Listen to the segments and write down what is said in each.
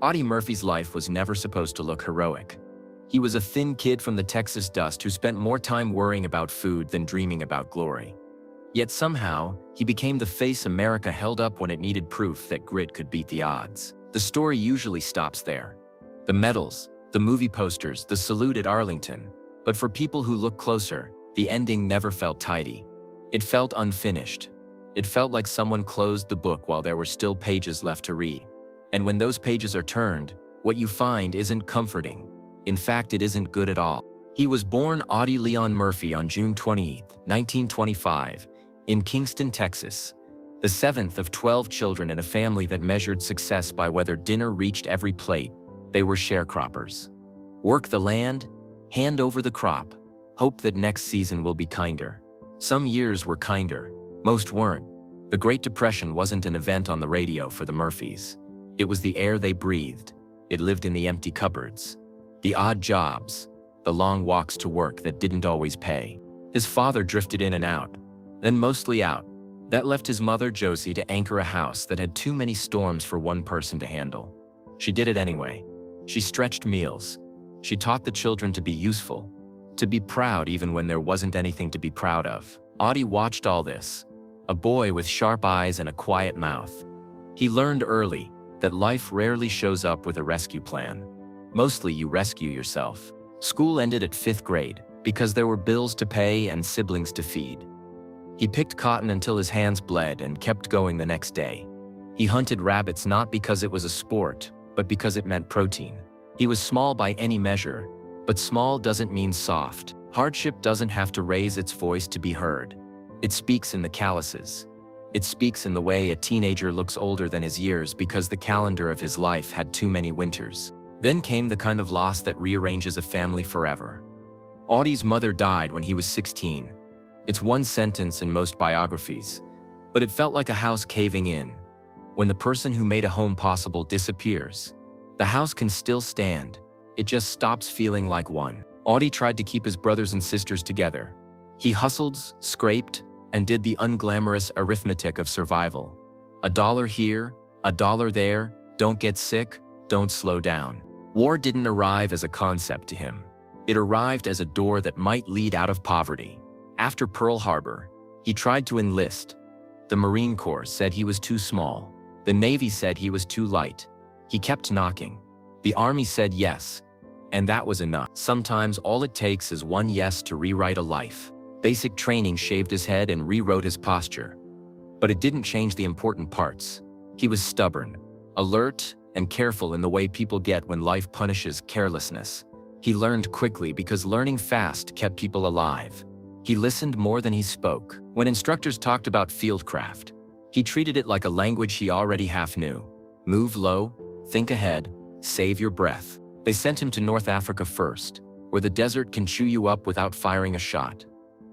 Audie Murphy's life was never supposed to look heroic. He was a thin kid from the Texas dust who spent more time worrying about food than dreaming about glory. Yet somehow, he became the face America held up when it needed proof that grit could beat the odds. The story usually stops there. The medals, the movie posters, the salute at Arlington. But for people who look closer, the ending never felt tidy. It felt unfinished. It felt like someone closed the book while there were still pages left to read. And when those pages are turned, what you find isn't comforting. In fact, it isn't good at all. He was born Audie Leon Murphy on June 20, 1925, in Kingston, Texas, the seventh of 12 children in a family that measured success by whether dinner reached every plate. They were sharecroppers. Work the land, hand over the crop, hope that next season will be kinder. Some years were kinder, most weren't. The Great Depression wasn't an event on the radio for the Murphys. It was the air they breathed. It lived in the empty cupboards, the odd jobs, the long walks to work that didn't always pay. His father drifted in and out, then mostly out. That left his mother, Josie, to anchor a house that had too many storms for one person to handle. She did it anyway. She stretched meals. She taught the children to be useful, to be proud even when there wasn't anything to be proud of. Audie watched all this, a boy with sharp eyes and a quiet mouth. He learned early that life rarely shows up with a rescue plan. Mostly you rescue yourself. School ended at 5th grade because there were bills to pay and siblings to feed. He picked cotton until his hands bled and kept going the next day. He hunted rabbits not because it was a sport, but because it meant protein. He was small by any measure, but small doesn't mean soft. Hardship doesn't have to raise its voice to be heard. It speaks in the calluses. It speaks in the way a teenager looks older than his years because the calendar of his life had too many winters. Then came the kind of loss that rearranges a family forever. Audie's mother died when he was 16. It's one sentence in most biographies, but it felt like a house caving in. When the person who made a home possible disappears, the house can still stand. It just stops feeling like one. Audie tried to keep his brothers and sisters together. He hustled, scraped, and did the unglamorous arithmetic of survival. $1 here, $1 there, don't get sick, don't slow down. War didn't arrive as a concept to him. It arrived as a door that might lead out of poverty. After Pearl Harbor, he tried to enlist. The Marine Corps said he was too small. The Navy said he was too light. He kept knocking. The Army said yes, and that was enough. Sometimes all it takes is one yes to rewrite a life. Basic training shaved his head and rewrote his posture. But it didn't change the important parts. He was stubborn, alert, and careful in the way people get when life punishes carelessness. He learned quickly because learning fast kept people alive. He listened more than he spoke. When instructors talked about fieldcraft, he treated it like a language he already half knew. Move low, think ahead, save your breath. They sent him to North Africa first, where the desert can chew you up without firing a shot.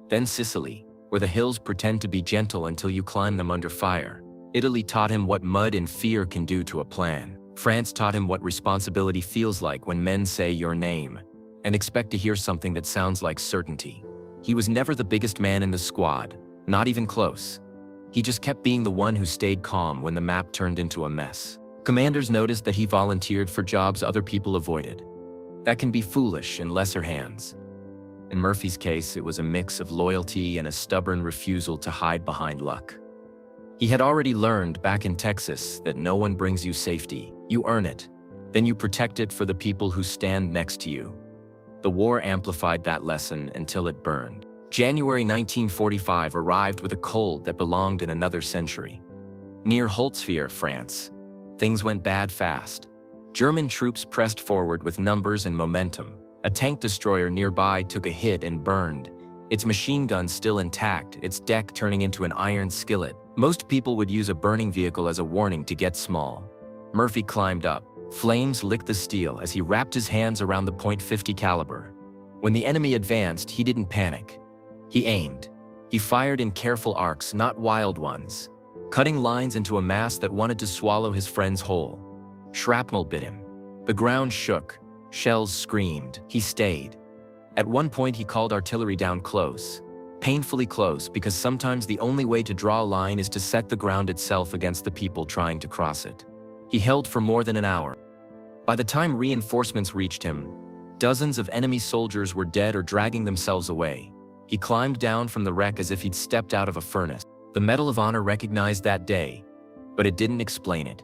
Then Sicily, where the hills pretend to be gentle until you climb them under fire. Italy taught him what mud and fear can do to a plan. France taught him what responsibility feels like when men say your name and expect to hear something that sounds like certainty. He was never the biggest man in the squad, not even close. He just kept being the one who stayed calm when the map turned into a mess. Commanders noticed that he volunteered for jobs other people avoided. That can be foolish in lesser hands. In Murphy's case, it was a mix of loyalty and a stubborn refusal to hide behind luck. He had already learned back in Texas that no one brings you safety. You earn it. Then you protect it for the people who stand next to you. The war amplified that lesson until it burned. January 1945 arrived with a cold that belonged in another century. Near Holtzwihr, France, things went bad fast. German troops pressed forward with numbers and momentum. A tank destroyer nearby took a hit and burned, its machine gun still intact, its deck turning into an iron skillet. Most people would use a burning vehicle as a warning to get small. Murphy climbed up. Flames licked the steel as he wrapped his hands around the .50 caliber. When the enemy advanced, he didn't panic. He aimed. He fired in careful arcs, not wild ones, cutting lines into a mass that wanted to swallow his friends whole. Shrapnel bit him. The ground shook. Shells screamed. He stayed. At one point, he called artillery down close. Painfully close, because sometimes the only way to draw a line is to set the ground itself against the people trying to cross it. He held for more than an hour. By the time reinforcements reached him, dozens of enemy soldiers were dead or dragging themselves away. He climbed down from the wreck as if he'd stepped out of a furnace. The Medal of Honor recognized that day, but it didn't explain it.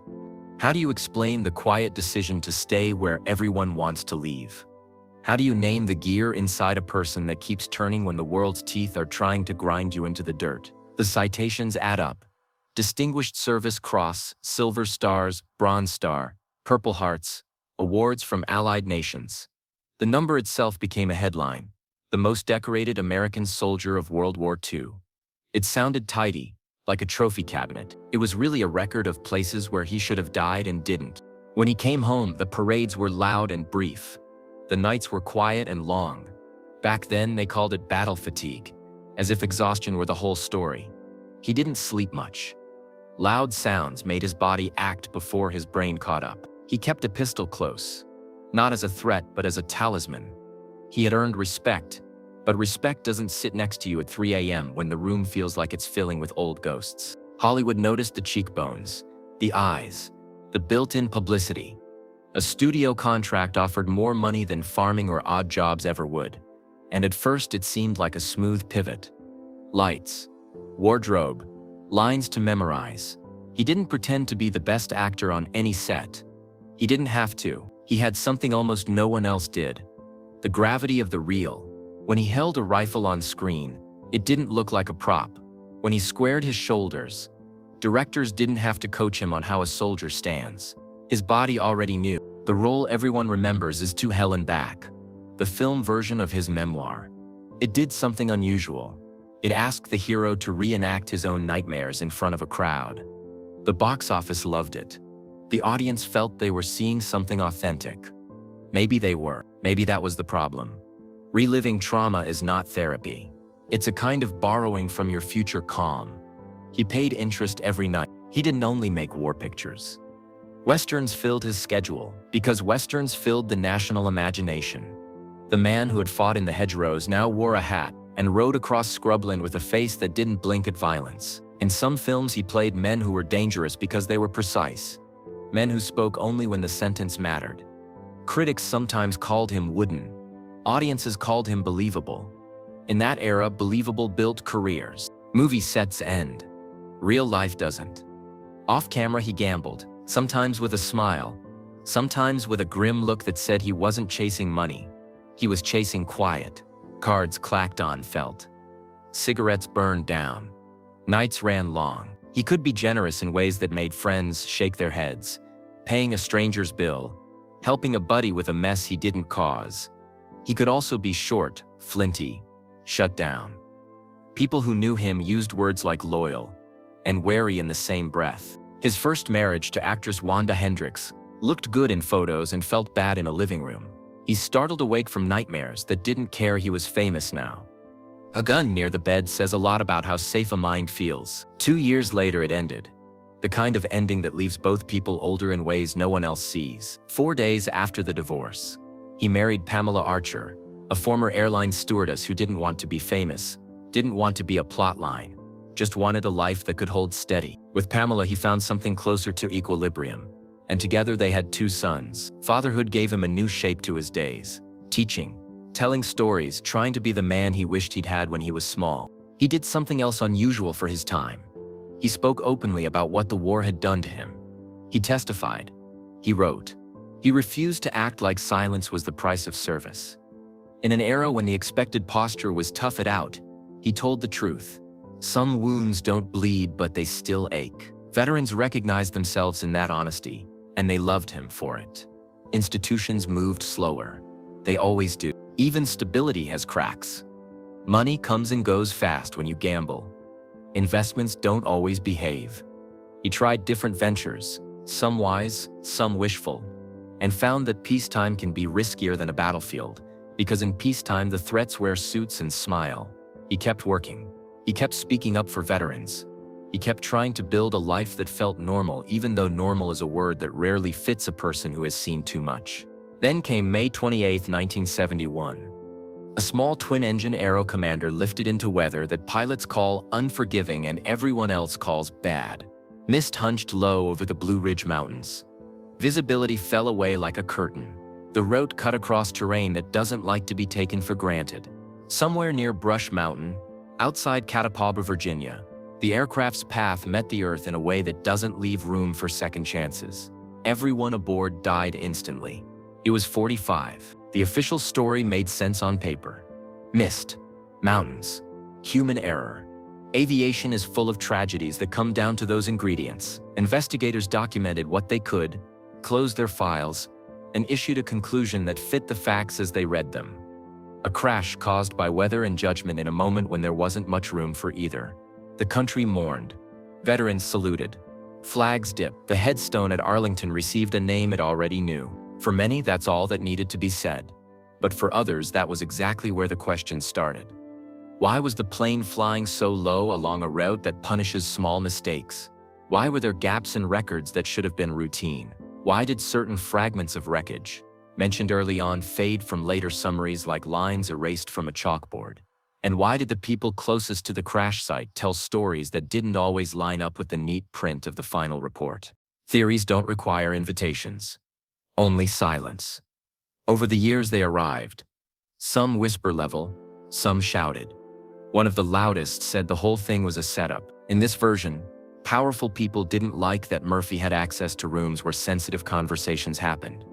How do you explain the quiet decision to stay where everyone wants to leave? How do you name the gear inside a person that keeps turning when the world's teeth are trying to grind you into the dirt? The citations add up. Distinguished Service Cross, Silver Stars, Bronze Star, Purple Hearts, awards from allied nations. The number itself became a headline. The most decorated American soldier of World War II. It sounded tidy, like a trophy cabinet. It was really a record of places where he should have died and didn't. When he came home, the parades were loud and brief. The nights were quiet and long. Back then, they called it battle fatigue, as if exhaustion were the whole story. He didn't sleep much. Loud sounds made his body act before his brain caught up. He kept a pistol close, not as a threat but as a talisman. He had earned respect, but respect doesn't sit next to you at 3 a.m. when the room feels like it's filling with old ghosts. Hollywood noticed the cheekbones, the eyes, the built-in publicity. A studio contract offered more money than farming or odd jobs ever would, and at first it seemed like a smooth pivot. Lights, wardrobe, lines to memorize. He didn't pretend to be the best actor on any set. He didn't have to. He had something almost no one else did. The gravity of the real. When he held a rifle on screen, it didn't look like a prop. When he squared his shoulders, directors didn't have to coach him on how a soldier stands. His body already knew. The role everyone remembers is To Hell and Back, the film version of his memoir. It did something unusual. It asked the hero to reenact his own nightmares in front of a crowd. The box office loved it. The audience felt they were seeing something authentic. Maybe they were. Maybe that was the problem. Reliving trauma is not therapy. It's a kind of borrowing from your future calm. He paid interest every night. He didn't only make war pictures. Westerns filled his schedule, because Westerns filled the national imagination. The man who had fought in the hedgerows now wore a hat and rode across scrubland with a face that didn't blink at violence. In some films he played men who were dangerous because they were precise. Men who spoke only when the sentence mattered. Critics sometimes called him wooden. Audiences called him believable. In that era, believable built careers. Movie sets end. Real life doesn't. Off camera he gambled, sometimes with a smile, sometimes with a grim look that said he wasn't chasing money. He was chasing quiet. Cards clacked on felt. Cigarettes burned down. Nights ran long. He could be generous in ways that made friends shake their heads, paying a stranger's bill, helping a buddy with a mess he didn't cause. He could also be short, flinty, shut down. People who knew him used words like loyal and wary in the same breath. His first marriage to actress Wanda Hendricks looked good in photos and felt bad in a living room. He startled awake from nightmares that didn't care he was famous now. A gun near the bed says a lot about how safe a mind feels. 2 years later it ended. The kind of ending that leaves both people older in ways no one else sees. 4 days after the divorce, he married Pamela Archer, a former airline stewardess who didn't want to be famous, didn't want to be a plotline, just wanted a life that could hold steady. With Pamela he found something closer to equilibrium, and together they had 2 sons. Fatherhood gave him a new shape to his days. Teaching, telling stories, trying to be the man he wished he'd had when he was small. He did something else unusual for his time. He spoke openly about what the war had done to him. He testified. He wrote. He refused to act like silence was the price of service. In an era when the expected posture was tough it out, he told the truth. Some wounds don't bleed, but they still ache. Veterans recognized themselves in that honesty, and they loved him for it. Institutions moved slower. They always do. Even stability has cracks. Money comes and goes fast when you gamble. Investments don't always behave. He tried different ventures, some wise, some wishful, and found that peacetime can be riskier than a battlefield, because in peacetime the threats wear suits and smile. He kept working. He kept speaking up for veterans. He kept trying to build a life that felt normal, even though normal is a word that rarely fits a person who has seen too much. Then came May 28, 1971. A small twin-engine Aero Commander lifted into weather that pilots call unforgiving and everyone else calls bad. Mist hunched low over the Blue Ridge Mountains. Visibility fell away like a curtain. The route cut across terrain that doesn't like to be taken for granted. Somewhere near Brush Mountain, outside Catawba, Virginia, the aircraft's path met the earth in a way that doesn't leave room for second chances. Everyone aboard died instantly. It was 45. The official story made sense on paper. Mist, mountains, human error. Aviation is full of tragedies that come down to those ingredients. Investigators documented what they could, closed their files, and issued a conclusion that fit the facts as they read them. A crash caused by weather and judgment in a moment when there wasn't much room for either. The country mourned. Veterans saluted. Flags dipped. The headstone at Arlington received a name it already knew. For many, that's all that needed to be said. But for others, that was exactly where the question started. Why was the plane flying so low along a route that punishes small mistakes? Why were there gaps in records that should have been routine? Why did certain fragments of wreckage, mentioned early on, fade from later summaries like lines erased from a chalkboard? And why did the people closest to the crash site tell stories that didn't always line up with the neat print of the final report? Theories don't require invitations. Only silence. Over the years they arrived. Some whisper level, some shouted. One of the loudest said the whole thing was a setup. In this version, powerful people didn't like that Murphy had access to rooms where sensitive conversations happened.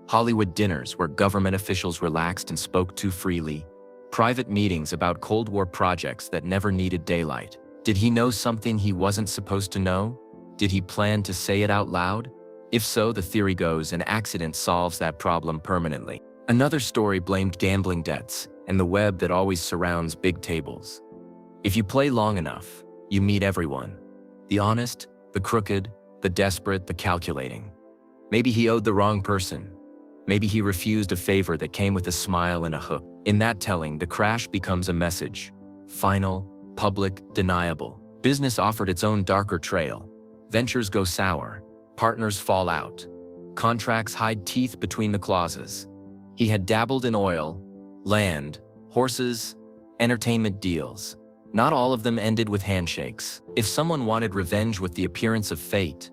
Hollywood dinners where government officials relaxed and spoke too freely. Private meetings about Cold War projects that never needed daylight. Did he know something he wasn't supposed to know? Did he plan to say it out loud? If so, the theory goes, an accident solves that problem permanently. Another story blamed gambling debts and the web that always surrounds big tables. If you play long enough, you meet everyone. The honest, the crooked, the desperate, the calculating. Maybe he owed the wrong person. Maybe he refused a favor that came with a smile and a hook. In that telling, the crash becomes a message. Final, public, deniable. Business offered its own darker trail. Ventures go sour. Partners fall out. Contracts hide teeth between the clauses. He had dabbled in oil, land, horses, entertainment deals. Not all of them ended with handshakes. If someone wanted revenge with the appearance of fate,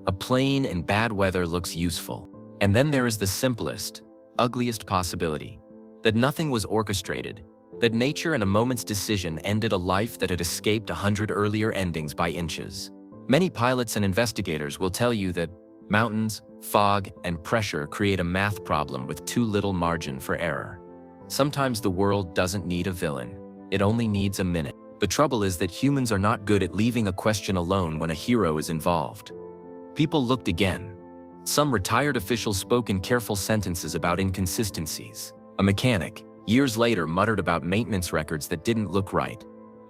a plane in bad weather looks useful. And then there is the simplest, ugliest possibility. That nothing was orchestrated. That nature and a moment's decision ended a life that had escaped 100 earlier endings by inches. Many pilots and investigators will tell you that mountains, fog, and pressure create a math problem with too little margin for error. Sometimes the world doesn't need a villain. It only needs a minute. The trouble is that humans are not good at leaving a question alone when a hero is involved. People looked again. Some retired officials spoke in careful sentences about inconsistencies. A mechanic, years later, muttered about maintenance records that didn't look right,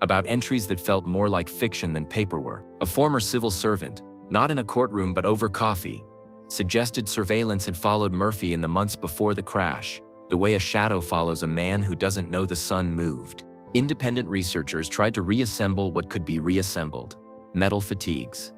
about entries that felt more like fiction than paperwork. A former civil servant, not in a courtroom but over coffee, suggested surveillance had followed Murphy in the months before the crash, the way a shadow follows a man who doesn't know the sun moved. Independent researchers tried to reassemble what could be reassembled. Metal fatigues,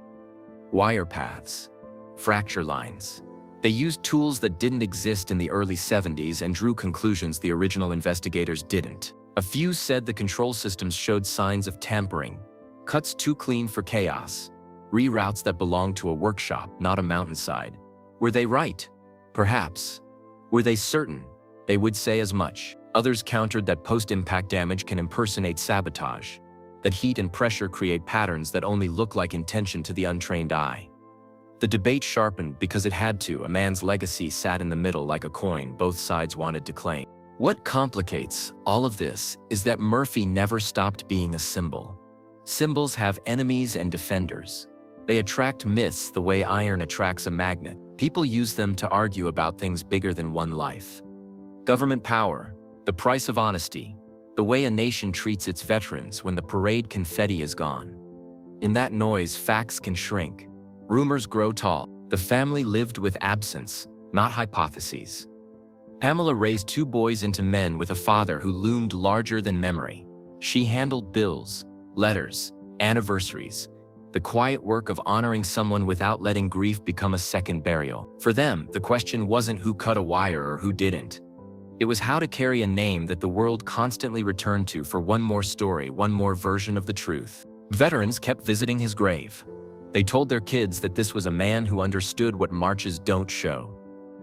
wire paths, fracture lines. They used tools that didn't exist in the early 70s and drew conclusions the original investigators didn't. A few said the control systems showed signs of tampering, cuts too clean for chaos, reroutes that belonged to a workshop, not a mountainside. Were they right? Perhaps. Were they certain? They would say as much. Others countered that post-impact damage can impersonate sabotage, that heat and pressure create patterns that only look like intention to the untrained eye. The debate sharpened because it had to. A man's legacy sat in the middle like a coin both sides wanted to claim. What complicates all of this is that Murphy never stopped being a symbol. Symbols have enemies and defenders. They attract myths the way iron attracts a magnet. People use them to argue about things bigger than one life. Government power, the price of honesty, the way a nation treats its veterans when the parade confetti is gone. In that noise, facts can shrink. Rumors grow tall. The family lived with absence, not hypotheses. Pamela raised 2 boys into men with a father who loomed larger than memory. She handled bills, letters, anniversaries, the quiet work of honoring someone without letting grief become a second burial. For them, the question wasn't who cut a wire or who didn't. It was how to carry a name that the world constantly returned to for one more story, one more version of the truth. Veterans kept visiting his grave. They told their kids that this was a man who understood what marches don't show.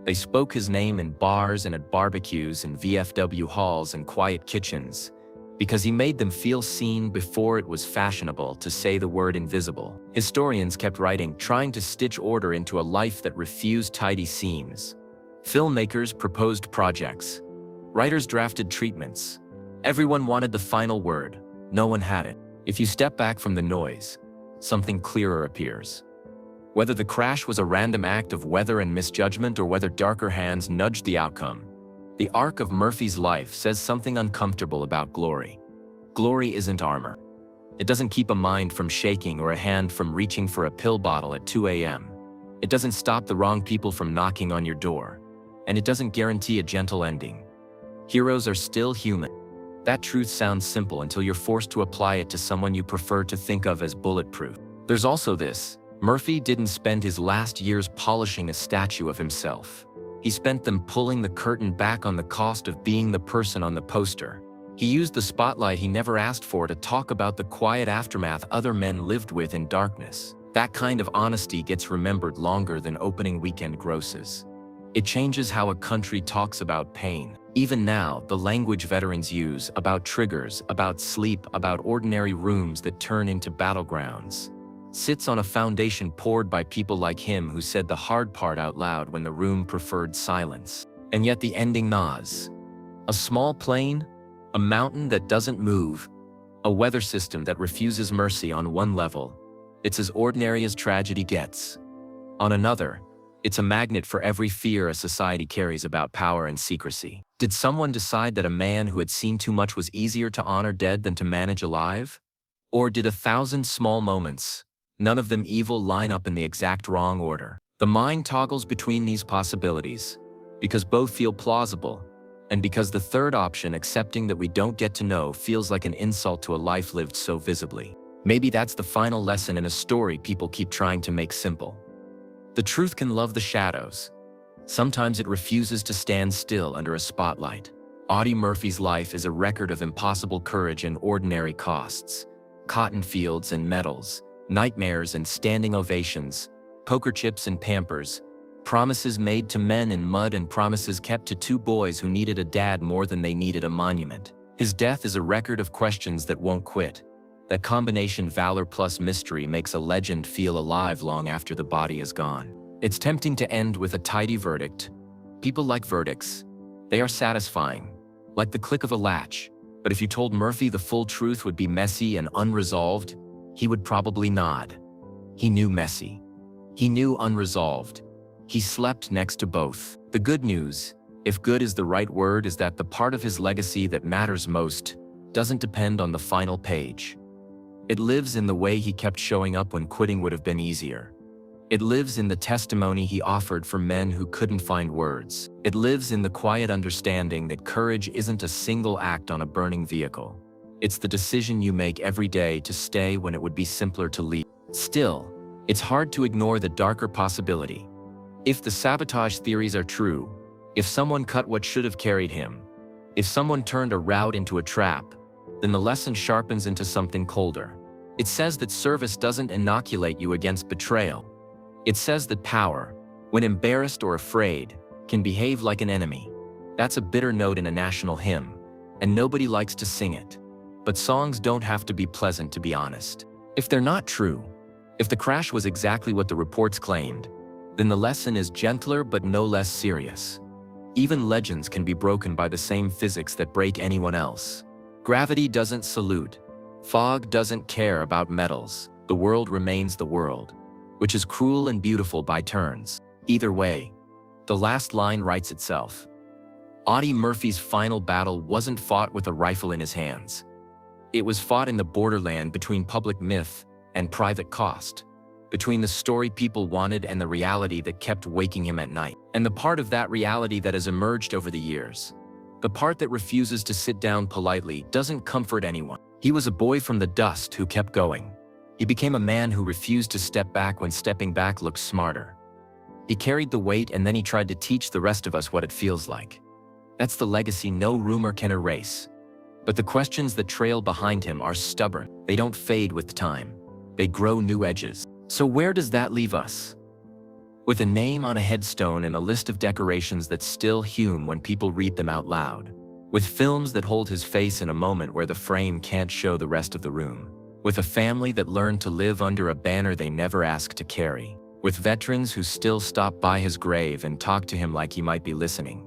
They spoke his name in bars and at barbecues and VFW halls and quiet kitchens, because he made them feel seen before it was fashionable to say the word invisible. Historians kept writing, trying to stitch order into a life that refused tidy seams. Filmmakers proposed projects. Writers drafted treatments. Everyone wanted the final word. No one had it. If you step back from the noise, something clearer appears. Whether the crash was a random act of weather and misjudgment or whether darker hands nudged the outcome, the arc of Murphy's life says something uncomfortable about glory. Glory isn't armor. It doesn't keep a mind from shaking or a hand from reaching for a pill bottle at 2 a.m. It doesn't stop the wrong people from knocking on your door. And it doesn't guarantee a gentle ending. Heroes are still human. That truth sounds simple until you're forced to apply it to someone you prefer to think of as bulletproof. There's also this. Murphy didn't spend his last years polishing a statue of himself. He spent them pulling the curtain back on the cost of being the person on the poster. He used the spotlight he never asked for to talk about the quiet aftermath other men lived with in darkness. That kind of honesty gets remembered longer than opening weekend grosses. It changes how a country talks about pain. Even now, the language veterans use about triggers, about sleep, about ordinary rooms that turn into battlegrounds, sits on a foundation poured by people like him who said the hard part out loud when the room preferred silence. And yet the ending gnaws. A small plane, a mountain that doesn't move, a weather system that refuses mercy on one level. It's as ordinary as tragedy gets. On another, it's a magnet for every fear a society carries about power and secrecy. Did someone decide that a man who had seen too much was easier to honor dead than to manage alive? Or did 1,000 small moments, none of them evil, line up in the exact wrong order? The mind toggles between these possibilities, because both feel plausible, and because the third option, accepting that we don't get to know, feels like an insult to a life lived so visibly. Maybe that's the final lesson in a story people keep trying to make simple. The truth can love the shadows. Sometimes it refuses to stand still under a spotlight. Audie Murphy's life is a record of impossible courage and ordinary costs. Cotton fields and medals, nightmares and standing ovations, poker chips and Pampers, promises made to men in mud and promises kept to two boys who needed a dad more than they needed a monument. His death is a record of questions that won't quit. That combination, valor plus mystery, makes a legend feel alive long after the body is gone. It's tempting to end with a tidy verdict. People like verdicts. They are satisfying, like the click of a latch. But if you told Murphy the full truth would be messy and unresolved, he would probably nod. He knew messy. He knew unresolved. He slept next to both. The good news, if good is the right word, is that the part of his legacy that matters most doesn't depend on the final page. It lives in the way he kept showing up when quitting would have been easier. It lives in the testimony he offered for men who couldn't find words. It lives in the quiet understanding that courage isn't a single act on a burning vehicle. It's the decision you make every day to stay when it would be simpler to leave. Still, it's hard to ignore the darker possibility. If the sabotage theories are true, if someone cut what should have carried him, if someone turned a route into a trap, then the lesson sharpens into something colder. It says that service doesn't inoculate you against betrayal. It says that power, when embarrassed or afraid, can behave like an enemy. That's a bitter note in a national hymn, and nobody likes to sing it. But songs don't have to be pleasant to be honest. If they're not true, if the crash was exactly what the reports claimed, then the lesson is gentler but no less serious. Even legends can be broken by the same physics that break anyone else. Gravity doesn't salute. Fog doesn't care about metals. The world remains the world, which is cruel and beautiful by turns. Either way, the last line writes itself. Audie Murphy's final battle wasn't fought with a rifle in his hands. It was fought in the borderland between public myth and private cost, between the story people wanted and the reality that kept waking him at night. And the part of that reality that has emerged over the years, the part that refuses to sit down politely, doesn't comfort anyone. He was a boy from the dust who kept going. He became a man who refused to step back when stepping back looked smarter. He carried the weight and then he tried to teach the rest of us what it feels like. That's the legacy no rumor can erase. But the questions that trail behind him are stubborn. They don't fade with time. They grow new edges. So where does that leave us? With a name on a headstone and a list of decorations that still hum when people read them out loud. With films that hold his face in a moment where the frame can't show the rest of the room. With a family that learned to live under a banner they never asked to carry. With veterans who still stop by his grave and talk to him like he might be listening.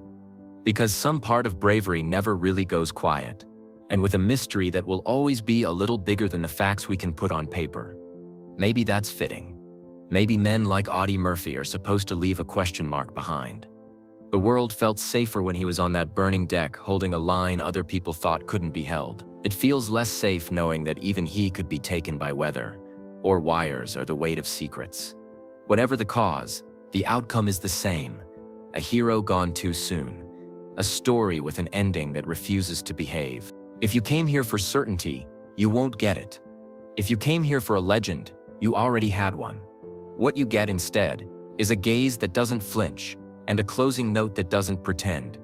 Because some part of bravery never really goes quiet. And with a mystery that will always be a little bigger than the facts we can put on paper. Maybe that's fitting. Maybe men like Audie Murphy are supposed to leave a question mark behind. The world felt safer when he was on that burning deck holding a line other people thought couldn't be held. It feels less safe knowing that even he could be taken by weather, or wires, or the weight of secrets. Whatever the cause, the outcome is the same. A hero gone too soon. A story with an ending that refuses to behave. If you came here for certainty, you won't get it. If you came here for a legend, you already had one. What you get instead is a gaze that doesn't flinch and a closing note that doesn't pretend.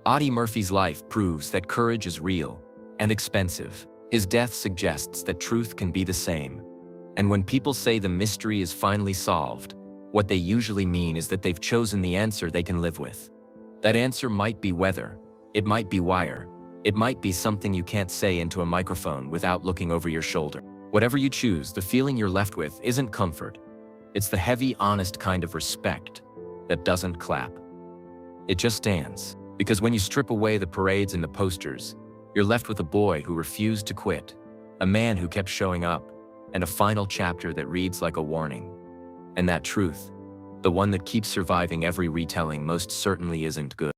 Audie Murphy's life proves that courage is real and expensive. His death suggests that truth can be the same. And when people say the mystery is finally solved, what they usually mean is that they've chosen the answer they can live with. That answer might be weather, it might be wire, it might be something you can't say into a microphone without looking over your shoulder. Whatever you choose, the feeling you're left with isn't comfort. It's the heavy, honest kind of respect that doesn't clap. It just stands. Because when you strip away the parades and the posters, you're left with a boy who refused to quit, a man who kept showing up, and a final chapter that reads like a warning. And that truth, the one that keeps surviving every retelling, most certainly isn't good.